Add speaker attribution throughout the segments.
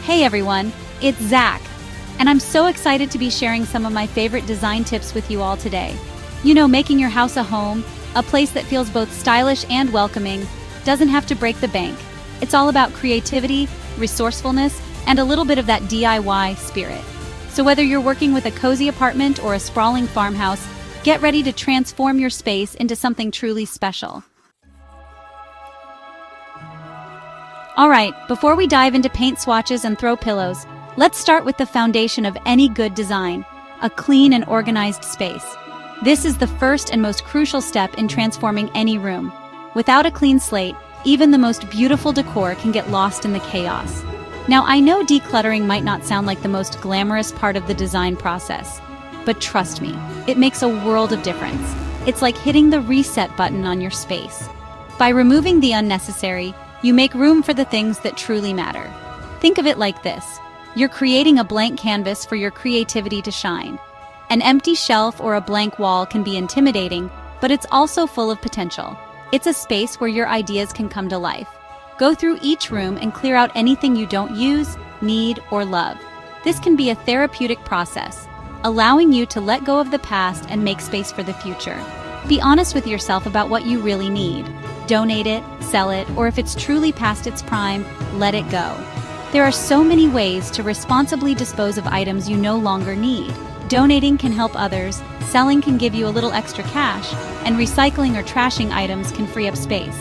Speaker 1: Hey everyone, it's Zach, and I'm so excited to be sharing some of my favorite design tips with you all today. You know, making your house a home, a place that feels both stylish and welcoming, doesn't have to break the bank. It's all about creativity, resourcefulness, and a little bit of that DIY spirit. So whether you're working with a cozy apartment or a sprawling farmhouse, get ready to transform your space into something truly special. Alright, before we dive into paint swatches and throw pillows, let's start with the foundation of any good design, a clean and organized space. This is the first and most crucial step in transforming any room. Without a clean slate, even the most beautiful decor can get lost in the chaos. Now, I know decluttering might not sound like the most glamorous part of the design process, but trust me, it makes a world of difference. It's like hitting the reset button on your space. By removing the unnecessary, you make room for the things that truly matter. Think of it like this. You're creating a blank canvas for your creativity to shine. An empty shelf or a blank wall can be intimidating, but it's also full of potential. It's a space where your ideas can come to life. Go through each room and clear out anything you don't use, need, or love. This can be a therapeutic process, allowing you to let go of the past and make space for the future. Be honest with yourself about what you really need. Donate it, sell it, or if it's truly past its prime, let it go. There are so many ways to responsibly dispose of items you no longer need. Donating can help others, selling can give you a little extra cash, and recycling or trashing items can free up space.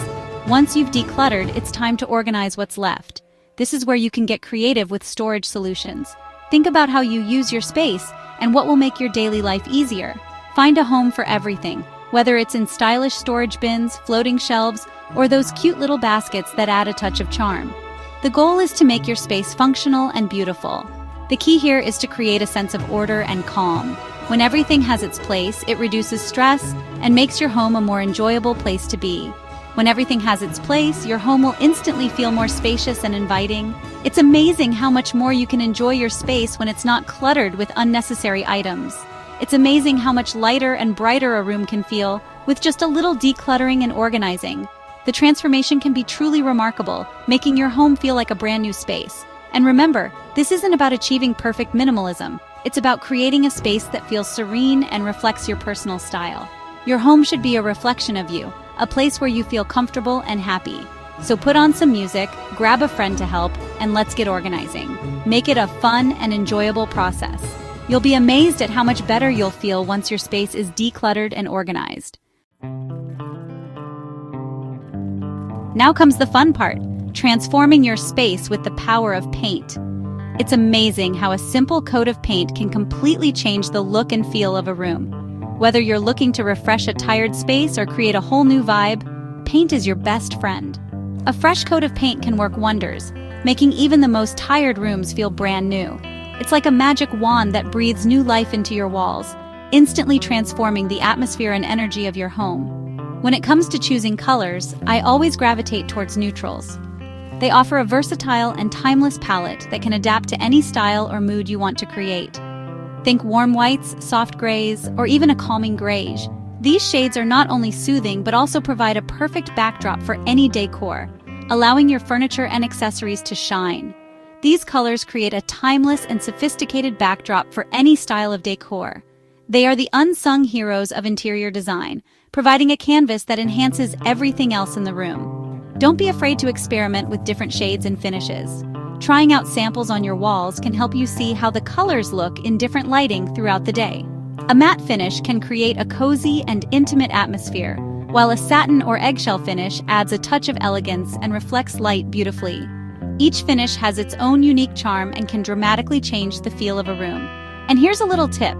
Speaker 1: Once you've decluttered, it's time to organize what's left. This is where you can get creative with storage solutions. Think about how you use your space and what will make your daily life easier. Find a home for everything, whether it's in stylish storage bins, floating shelves, or those cute little baskets that add a touch of charm. The goal is to make your space functional and beautiful. The key here is to create a sense of order and calm. When everything has its place, it reduces stress and makes your home a more enjoyable place to be. When everything has its place, your home will instantly feel more spacious and inviting. It's amazing how much more you can enjoy your space when it's not cluttered with unnecessary items. It's amazing how much lighter and brighter a room can feel with just a little decluttering and organizing. The transformation can be truly remarkable, making your home feel like a brand new space. And remember, this isn't about achieving perfect minimalism. It's about creating a space that feels serene and reflects your personal style. Your home should be a reflection of you, a place where you feel comfortable and happy. So put on some music, grab a friend to help, and let's get organizing. Make it a fun and enjoyable process. You'll be amazed at how much better you'll feel once your space is decluttered and organized. Now comes the fun part, transforming your space with the power of paint. It's amazing how a simple coat of paint can completely change the look and feel of a room. Whether you're looking to refresh a tired space or create a whole new vibe, paint is your best friend. A fresh coat of paint can work wonders, making even the most tired rooms feel brand new. It's like a magic wand that breathes new life into your walls, instantly transforming the atmosphere and energy of your home. When it comes to choosing colors, I always gravitate towards neutrals. They offer a versatile and timeless palette that can adapt to any style or mood you want to create. Think warm whites, soft grays, or even a calming grayish. These shades are not only soothing but also provide a perfect backdrop for any decor, allowing your furniture and accessories to shine. These colors create a timeless and sophisticated backdrop for any style of decor. They are the unsung heroes of interior design, providing a canvas that enhances everything else in the room. Don't be afraid to experiment with different shades and finishes. Trying out samples on your walls can help you see how the colors look in different lighting throughout the day. A matte finish can create a cozy and intimate atmosphere, while a satin or eggshell finish adds a touch of elegance and reflects light beautifully. Each finish has its own unique charm and can dramatically change the feel of a room. And here's a little tip.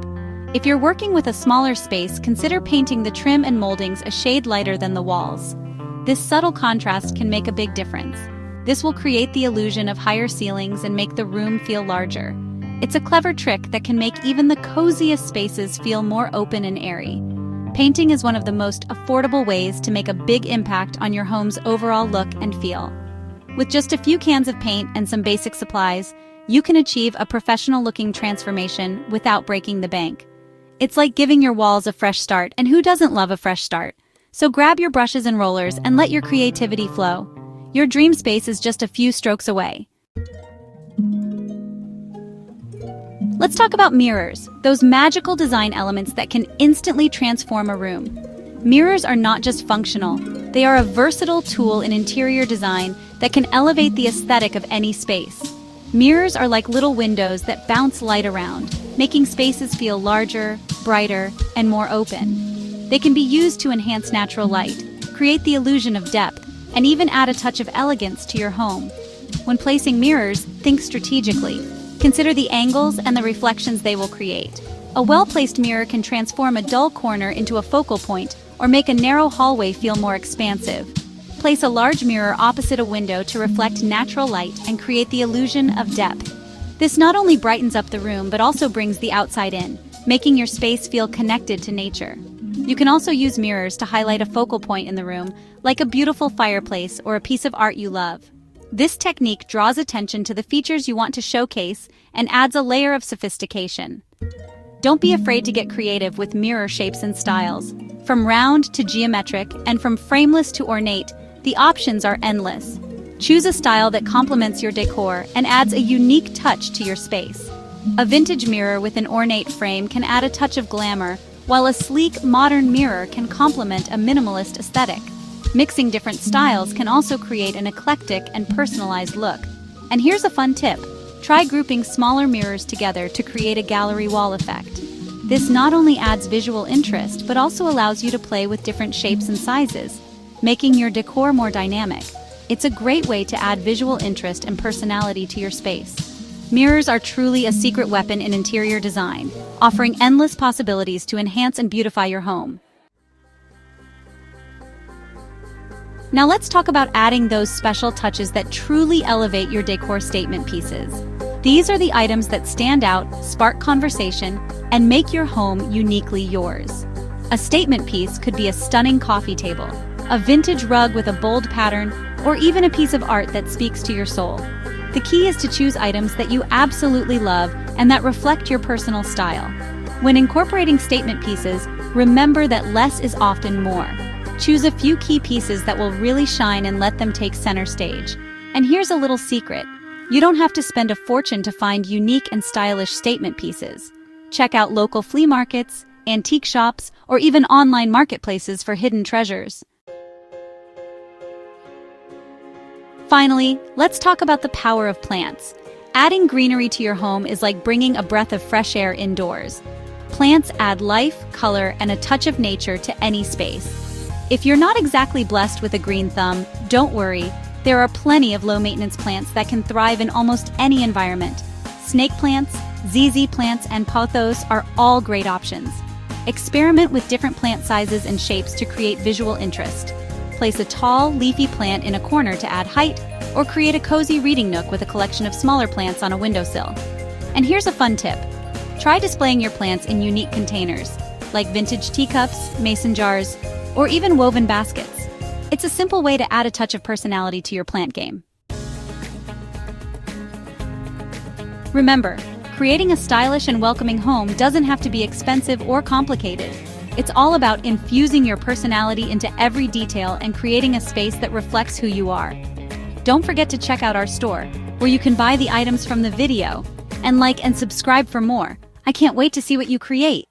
Speaker 1: If you're working with a smaller space, consider painting the trim and moldings a shade lighter than the walls. This subtle contrast can make a big difference. This will create the illusion of higher ceilings and make the room feel larger. It's a clever trick that can make even the coziest spaces feel more open and airy. Painting is one of the most affordable ways to make a big impact on your home's overall look and feel. With just a few cans of paint and some basic supplies, you can achieve a professional-looking transformation without breaking the bank. It's like giving your walls a fresh start, and who doesn't love a fresh start? So grab your brushes and rollers and let your creativity flow. Your dream space is just a few strokes away. Let's talk about mirrors, those magical design elements that can instantly transform a room. Mirrors are not just functional, they are a versatile tool in interior design that can elevate the aesthetic of any space. Mirrors are like little windows that bounce light around, making spaces feel larger, brighter, and more open. They can be used to enhance natural light, create the illusion of depth, and even add a touch of elegance to your home. When placing mirrors, think strategically. Consider the angles and the reflections they will create. A well-placed mirror can transform a dull corner into a focal point or make a narrow hallway feel more expansive. Place a large mirror opposite a window to reflect natural light and create the illusion of depth. This not only brightens up the room but also brings the outside in, making your space feel connected to nature. You can also use mirrors to highlight a focal point in the room, like a beautiful fireplace or a piece of art you love. This technique draws attention to the features you want to showcase and adds a layer of sophistication. Don't be afraid to get creative with mirror shapes and styles. From round to geometric and from frameless to ornate, the options are endless. Choose a style that complements your decor and adds a unique touch to your space. A vintage mirror with an ornate frame can add a touch of glamour, while a sleek, modern mirror can complement a minimalist aesthetic. Mixing different styles can also create an eclectic and personalized look. And here's a fun tip. Try grouping smaller mirrors together to create a gallery wall effect. This not only adds visual interest, but also allows you to play with different shapes and sizes, making your decor more dynamic. It's a great way to add visual interest and personality to your space. Mirrors are truly a secret weapon in interior design, offering endless possibilities to enhance and beautify your home. Now let's talk about adding those special touches that truly elevate your decor statement pieces. These are the items that stand out, spark conversation, and make your home uniquely yours. A statement piece could be a stunning coffee table, a vintage rug with a bold pattern, or even a piece of art that speaks to your soul. The key is to choose items that you absolutely love and that reflect your personal style. When incorporating statement pieces, remember that less is often more. Choose a few key pieces that will really shine and let them take center stage. And here's a little secret. You don't have to spend a fortune to find unique and stylish statement pieces. Check out local flea markets, antique shops, or even online marketplaces for hidden treasures. Finally, let's talk about the power of plants. Adding greenery to your home is like bringing a breath of fresh air indoors. Plants add life, color, and a touch of nature to any space. If you're not exactly blessed with a green thumb, don't worry. There are plenty of low-maintenance plants that can thrive in almost any environment. Snake plants, ZZ plants, and pothos are all great options. Experiment with different plant sizes and shapes to create visual interest. Place a tall, leafy plant in a corner to add height, or create a cozy reading nook with a collection of smaller plants on a windowsill. And here's a fun tip. Try displaying your plants in unique containers, like vintage teacups, mason jars, or even woven baskets. It's a simple way to add a touch of personality to your plant game. Remember, creating a stylish and welcoming home doesn't have to be expensive or complicated. It's all about infusing your personality into every detail and creating a space that reflects who you are. Don't forget to check out our store, where you can buy the items from the video, and like and subscribe for more. I can't wait to see what you create.